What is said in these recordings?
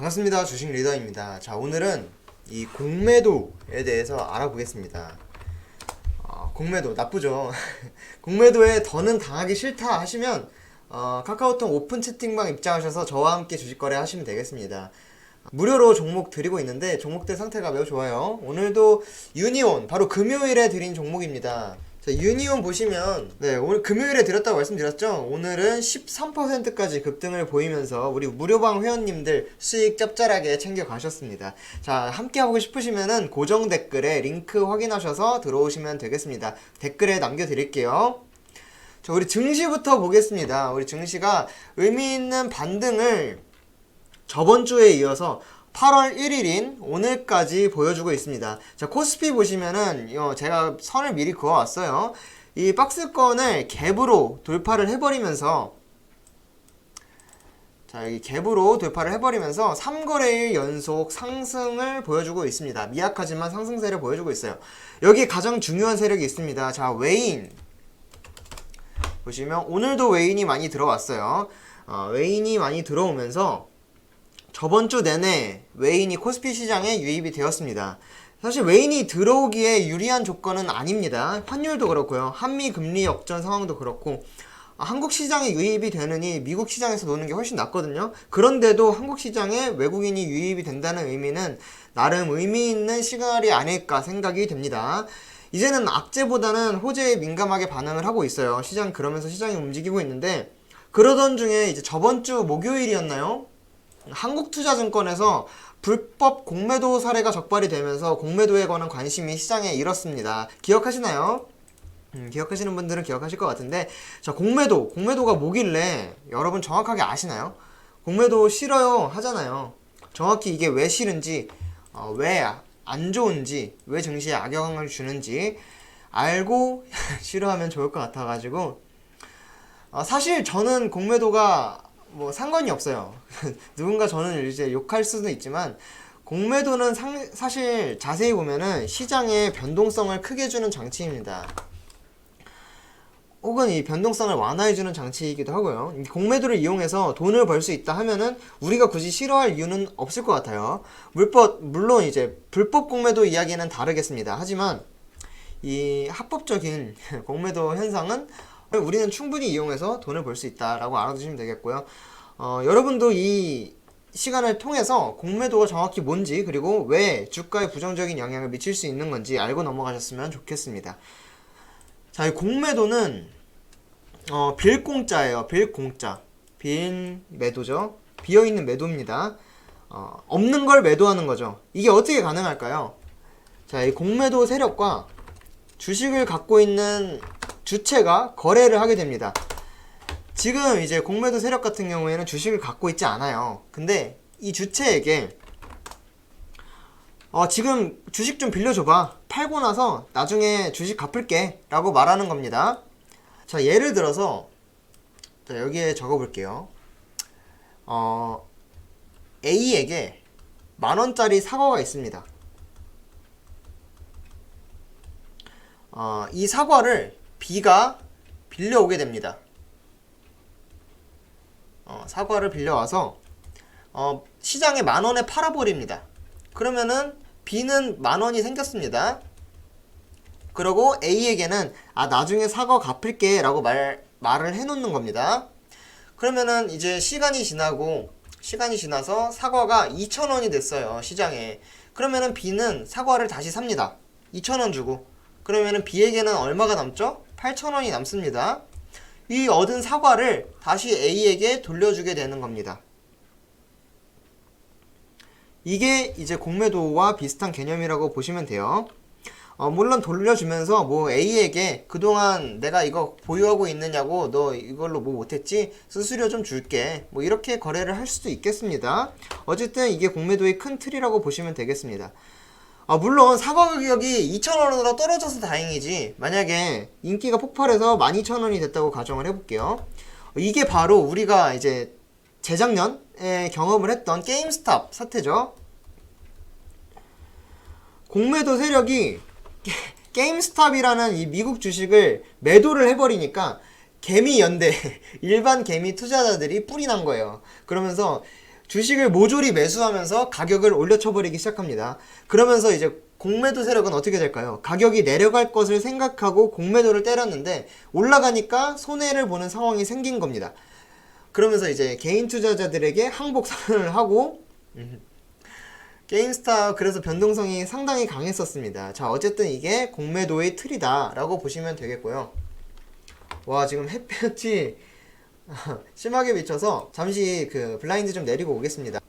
반갑습니다. 주식 리더입니다. 자, 오늘은 이 공매도에 대해서 알아보겠습니다. 공매도 나쁘죠? 공매도에 더는 당하기 싫다 하시면 카카오톡 오픈 채팅방 입장하셔서 저와 함께 주식 거래 하시면 되겠습니다. 무료로 종목 드리고 있는데 종목들 상태가 매우 좋아요. 오늘도 유니온 바로 금요일에 드린 종목입니다. 자, 유니온 보시면 오늘 금요일에 드렸다고 말씀드렸죠. 오늘은 13%까지 급등을 보이면서 우리 무료방 회원님들 수익 짭짤하게 챙겨 가셨습니다. 자, 함께 하고 싶으시면은 고정 댓글에 링크 확인하셔서 들어오시면 되겠습니다. 댓글에 남겨드릴게요. 자, 우리 증시부터 보겠습니다. 우리 증시가 의미 있는 반등을 저번 주에 이어서 8월 1일인 오늘까지 보여주고 있습니다. 자, 코스피 보시면은 제가 선을 미리 그어왔어요. 이 박스권을 갭으로 돌파를 해버리면서 이 갭으로 돌파를 해버리면서 3거래일 연속 상승을 보여주고 있습니다. 미약하지만 상승세를 보여주고 있어요. 여기 가장 중요한 세력이 있습니다. 자, 외인 보시면 오늘도 외인이 많이 들어왔어요. 외인이 많이 들어오면서 저번 주 내내 외인이 코스피 시장에 유입이 되었습니다. 사실 외인이 들어오기에 유리한 조건은 아닙니다. 환율도 그렇고요. 한미 금리 역전 상황도 그렇고 한국 시장에 유입이 되느니 미국 시장에서 노는 게 훨씬 낫거든요. 그런데도 한국 시장에 외국인이 유입이 된다는 의미는 나름 의미 있는 시그널이 아닐까 생각이 됩니다. 이제는 악재보다는 호재에 민감하게 반응을 하고 있어요. 시장 그러면서 시장이 움직이고 있는데 그러던 중에 이제 저번 주 목요일이었나요? 한국투자증권에서 불법 공매도 사례가 적발이 되면서 공매도에 관한 관심이 시장에 일었습니다. 기억하시나요? 기억하시는 분들은 기억하실 것 같은데, 자, 공매도가 뭐길래 여러분 정확하게 아시나요? 공매도 싫어요 하잖아요. 정확히 이게 왜 싫은지, 왜 안 좋은지, 왜 증시에 악영향을 주는지 알고 싫어하면 좋을 것 같아가지고 사실 저는 공매도가 뭐 상관이 없어요. 누군가 저는 이제 욕할 수도 있지만 공매도는 사실 자세히 보면은 시장의 변동성을 크게 주는 장치입니다. 혹은 이 변동성을 완화해주는 장치이기도 하고요. 공매도를 이용해서 돈을 벌 수 있다 하면은 우리가 굳이 싫어할 이유는 없을 것 같아요. 물론 이제 불법 공매도 이야기는 다르겠습니다. 하지만 이 합법적인 공매도 현상은 우리는 충분히 이용해서 돈을 벌 수 있다라고 알아두시면 되겠고요. 여러분도 이 시간을 통해서 공매도가 정확히 뭔지 그리고 왜 주가에 부정적인 영향을 미칠 수 있는 건지 알고 넘어가셨으면 좋겠습니다. 자, 이 공매도는 빌공짜예요. 빌공짜. 빈 매도죠. 비어있는 매도입니다. 없는 걸 매도하는 거죠. 이게 어떻게 가능할까요? 자, 이 공매도 세력과 주식을 갖고 있는 주체가 거래를 하게 됩니다. 지금 이제 공매도 세력 같은 경우에는 주식을 갖고 있지 않아요. 근데 이 주체에게 지금 주식 좀 빌려줘봐. 팔고 나서 나중에 주식 갚을게 라고 말하는 겁니다. 자, 예를 들어서 여기에 적어볼게요. A에게 10,000원짜리 사과가 있습니다. 이 사과를 B가 빌려오게 됩니다. 사과를 빌려와서 시장에 10,000원에 팔아버립니다. 그러면은 B는 10,000원이 생겼습니다. 그리고 A에게는 나중에 사과 갚을게 라고 말을 해놓는 겁니다. 그러면은 이제 시간이 지나서 사과가 2,000원이 됐어요. 시장에. 그러면은 B는 사과를 다시 삽니다. 2,000원 주고. 그러면은 B에게는 얼마가 남죠? 8,000원이 남습니다. 이 얻은 사과를 다시 A에게 돌려주게 되는 겁니다. 이게 이제 공매도와 비슷한 개념이라고 보시면 돼요. 물론 돌려주면서 뭐 A에게 그동안 내가 이거 보유하고 있느냐고 너 이걸로 뭐 못했지? 수수료 좀 줄게. 뭐 이렇게 거래를 할 수도 있겠습니다. 어쨌든 이게 공매도의 큰 틀이라고 보시면 되겠습니다. 물론 사과 가격이 2,000원으로 떨어져서 다행이지 만약에 인기가 폭발해서 12,000원이 됐다고 가정을 해볼게요. 이게 바로 우리가 이제 재작년에 경험을 했던 게임스탑 사태죠. 공매도 세력이 게임스탑이라는 이 미국 주식을 매도를 해버리니까 개미 연대 일반 개미 투자자들이 뿔이 난 거예요. 그러면서 주식을 모조리 매수하면서 가격을 올려쳐버리기 시작합니다. 그러면서 이제 공매도 세력은 어떻게 될까요? 가격이 내려갈 것을 생각하고 공매도를 때렸는데 올라가니까 손해를 보는 상황이 생긴 겁니다. 그러면서 이제 개인 투자자들에게 항복 선언을 하고 게임스타 그래서 변동성이 상당히 강했었습니다. 자, 어쨌든 이게 공매도의 틀이다 라고 보시면 되겠고요. 와, 지금 햇볕이 심하게 비쳐서 잠시 그 블라인드 좀 내리고 오겠습니다.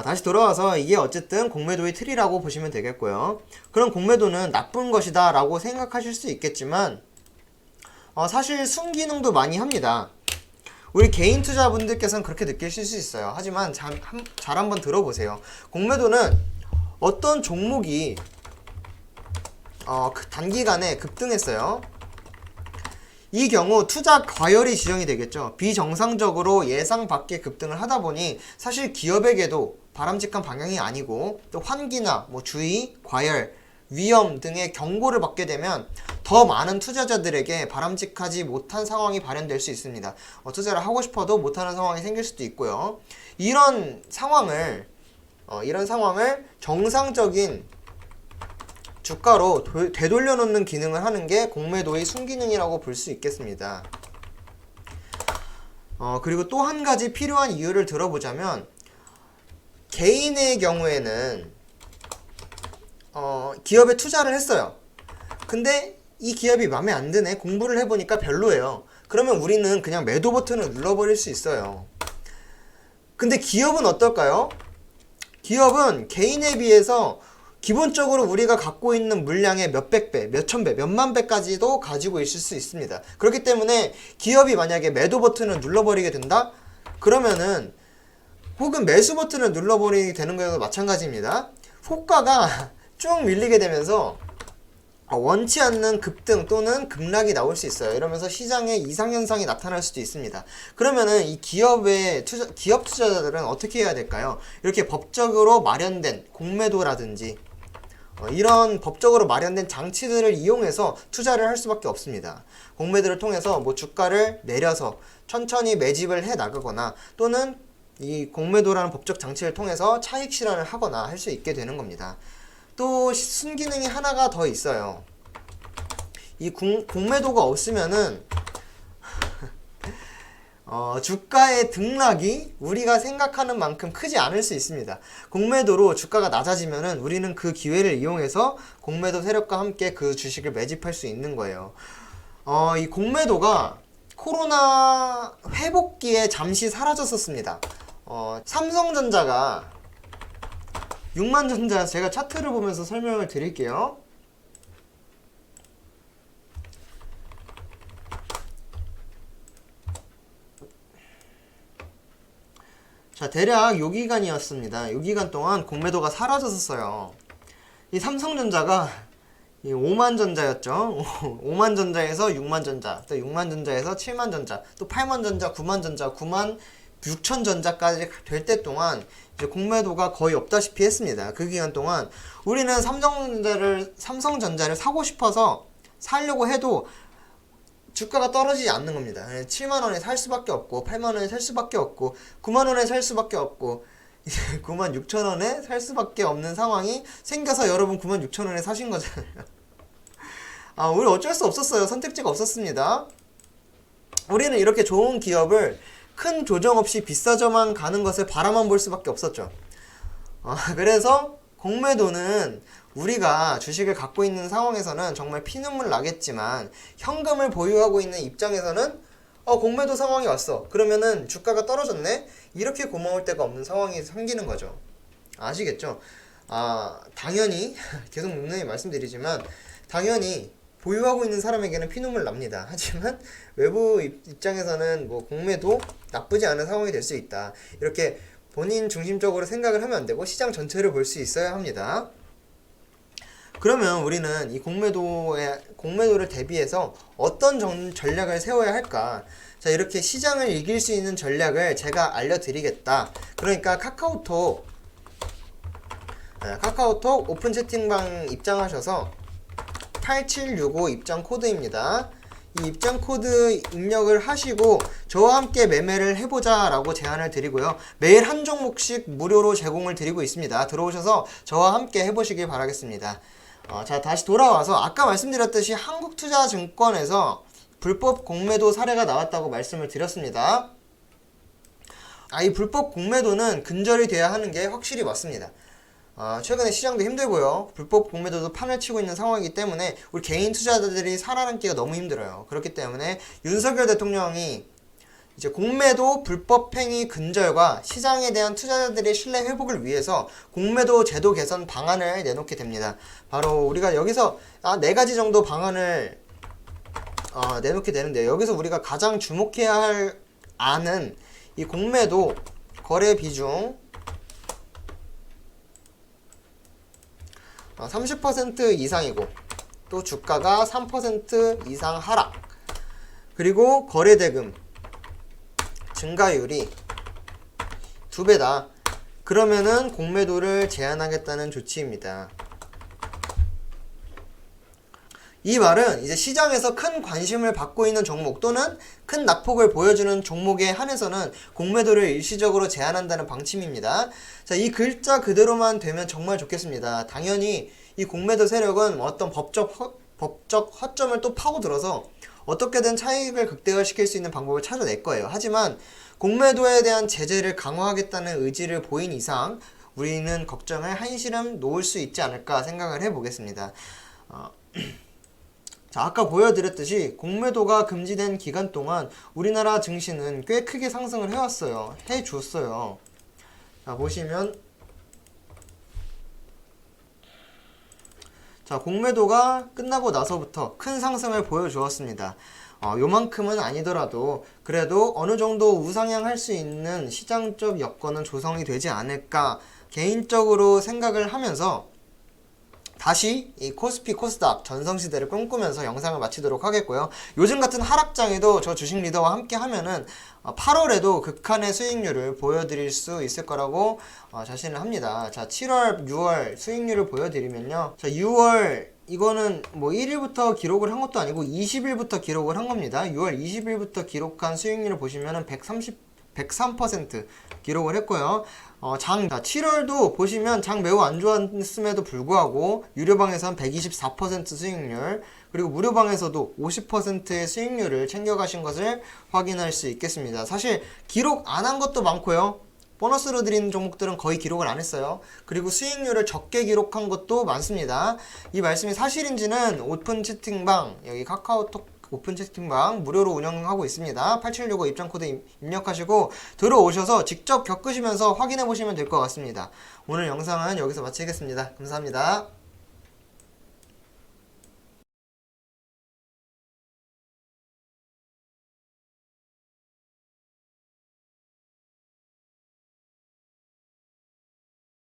다시 돌아와서 이게 어쨌든 공매도의 틀이라고 보시면 되겠고요. 그럼 공매도는 나쁜 것이다 라고 생각하실 수 있겠지만 사실 순기능도 많이 합니다. 우리 개인 투자분들께서는 그렇게 느끼실 수 있어요. 하지만 잘 한번 들어보세요. 공매도는 어떤 종목이 단기간에 급등했어요. 이 경우 투자 과열이 지정이 되겠죠. 비정상적으로 예상 밖의 급등을 하다 보니 사실 기업에게도 바람직한 방향이 아니고 또 환기나 주의, 과열, 위험 등의 경고를 받게 되면 더 많은 투자자들에게 바람직하지 못한 상황이 발현될 수 있습니다. 투자를 하고 싶어도 못하는 상황이 생길 수도 있고요. 이런 상황을 정상적인 주가로 되돌려 놓는 기능을 하는 게 공매도의 순기능이라고 볼 수 있겠습니다. 그리고 또 한 가지 필요한 이유를 들어보자면 개인의 경우에는 기업에 투자를 했어요. 근데 이 기업이 마음에 안 드네. 공부를 해보니까 별로예요. 그러면 우리는 그냥 매도 버튼을 눌러버릴 수 있어요. 근데 기업은 어떨까요? 기업은 개인에 비해서 기본적으로 우리가 갖고 있는 물량의 몇백 배, 몇천 배, 몇만 배까지도 가지고 있을 수 있습니다. 그렇기 때문에 기업이 만약에 매도 버튼을 눌러버리게 된다? 그러면은 혹은 매수 버튼을 눌러버리게 되는 거에도 마찬가지입니다. 호가가 쭉 밀리게 되면서 원치 않는 급등 또는 급락이 나올 수 있어요. 이러면서 시장에 이상현상이 나타날 수도 있습니다. 그러면은 이 기업 투자자들은 어떻게 해야 될까요? 이렇게 법적으로 마련된 공매도라든지 이런 법적으로 마련된 장치들을 이용해서 투자를 할 수밖에 없습니다. 공매도를 통해서 주가를 내려서 천천히 매집을 해 나가거나 또는 이 공매도라는 법적 장치를 통해서 차익 실현을 하거나 할 수 있게 되는 겁니다. 또 순기능이 하나가 더 있어요. 이 공매도가 없으면은 주가의 등락이 우리가 생각하는 만큼 크지 않을 수 있습니다. 공매도로 주가가 낮아지면은 우리는 그 기회를 이용해서 공매도 세력과 함께 그 주식을 매집할 수 있는 거예요. 이 공매도가 코로나 회복기에 잠시 사라졌었습니다. 삼성전자가 6만전자 제가 차트를 보면서 설명을 드릴게요. 자, 대략 요 기간이었습니다. 요 기간 동안 공매도가 사라졌었어요. 이 삼성전자가 5만전자였죠. 5만전자에서 6만전자, 또 6만전자에서 7만전자, 또 8만전자, 9만전자, 9만 6천전자까지 될 때 동안 이제 공매도가 거의 없다시피 했습니다. 그 기간 동안 우리는 삼성전자를 사고 싶어서 사려고 해도 주가가 떨어지지 않는 겁니다. 7만원에 살 수밖에 없고 8만원에 살 수밖에 없고 9만원에 살 수밖에 없고 96,000원에 살 수밖에 없는 상황이 생겨서 여러분 96,000원에 사신 거잖아요. 우리 어쩔 수 없었어요. 선택지가 없었습니다. 우리는 이렇게 좋은 기업을 큰 조정 없이 비싸져만 가는 것을 바라만 볼 수밖에 없었죠. 그래서 공매도는 우리가 주식을 갖고 있는 상황에서는 정말 피눈물 나겠지만 현금을 보유하고 있는 입장에서는 공매도 상황이 왔어. 그러면은 주가가 떨어졌네? 이렇게 고마울 데가 없는 상황이 생기는 거죠. 아시겠죠? 당연히 계속 분명히 말씀드리지만 당연히 보유하고 있는 사람에게는 피눈물 납니다. 하지만 외부 입장에서는 공매도 나쁘지 않은 상황이 될 수 있다. 이렇게 본인 중심적으로 생각을 하면 안 되고 시장 전체를 볼 수 있어야 합니다. 그러면 우리는 이 공매도를 대비해서 어떤 전략을 세워야 할까? 자, 이렇게 시장을 이길 수 있는 전략을 제가 알려드리겠다. 그러니까 카카오톡 오픈 채팅방 입장하셔서 8765 입장 코드입니다. 이 입장 코드 입력을 하시고 저와 함께 매매를 해보자 라고 제안을 드리고요. 매일 한 종목씩 무료로 제공을 드리고 있습니다. 들어오셔서 저와 함께 해보시길 바라겠습니다. 자, 다시 돌아와서 아까 말씀드렸듯이 한국투자증권에서 불법 공매도 사례가 나왔다고 말씀을 드렸습니다. 이 불법 공매도는 근절이 돼야 하는 게 확실히 맞습니다. 최근에 시장도 힘들고요. 불법 공매도도 판을 치고 있는 상황이기 때문에 우리 개인 투자자들이 살아남기가 너무 힘들어요. 그렇기 때문에 윤석열 대통령이 이제 공매도 불법 행위 근절과 시장에 대한 투자자들의 신뢰 회복을 위해서 공매도 제도 개선 방안을 내놓게 됩니다. 바로 우리가 여기서 4가지 정도 방안을 내놓게 되는데, 여기서 우리가 가장 주목해야 할 안은 이 공매도 거래 비중 30% 이상이고, 또 주가가 3% 이상 하락, 그리고 거래대금 증가율이 2배다. 그러면은 공매도를 제한하겠다는 조치입니다. 이 말은 이제 시장에서 큰 관심을 받고 있는 종목 또는 큰 낙폭을 보여주는 종목에 한해서는 공매도를 일시적으로 제한한다는 방침입니다. 자, 이 글자 그대로만 되면 정말 좋겠습니다. 당연히 이 공매도 세력은 어떤 법적 허점을 또 파고들어서 어떻게든 차익을 극대화시킬 수 있는 방법을 찾아낼 거예요. 하지만 공매도에 대한 제재를 강화하겠다는 의지를 보인 이상 우리는 걱정을 한시름 놓을 수 있지 않을까 생각을 해보겠습니다. 자, 아까 보여드렸듯이 공매도가 금지된 기간 동안 우리나라 증시는 꽤 크게 상승을 해줬어요. 자, 보시면 자, 공매도가 끝나고 나서부터 큰 상승을 보여주었습니다. 요만큼은 아니더라도 그래도 어느 정도 우상향할 수 있는 시장적 여건은 조성이 되지 않을까 개인적으로 생각을 하면서 다시 이 코스피 코스닥 전성시대를 꿈꾸면서 영상을 마치도록 하겠고요. 요즘 같은 하락장에도 저 주식 리더와 함께 하면은 8월에도 극한의 수익률을 보여드릴 수 있을 거라고 자신을 합니다. 자, 7월, 6월 수익률을 보여드리면요. 자, 6월 이거는 뭐 1일부터 기록을 한 것도 아니고 20일부터 기록을 한 겁니다. 6월 20일부터 기록한 수익률을 보시면은 103% 기록을 했고요. 7월도 보시면 장 매우 안 좋았음에도 불구하고 유료방에서는 124% 수익률, 그리고 무료방에서도 50%의 수익률을 챙겨가신 것을 확인할 수 있겠습니다. 사실 기록 안 한 것도 많고요. 보너스로 드리는 종목들은 거의 기록을 안 했어요. 그리고 수익률을 적게 기록한 것도 많습니다. 이 말씀이 사실인지는 오픈 채팅방, 여기 카카오톡 오픈 채팅방 무료로 운영하고 있습니다. 8765 입장 코드 입력하시고 들어오셔서 직접 겪으시면서 확인해 보시면 될 것 같습니다. 오늘 영상은 여기서 마치겠습니다. 감사합니다.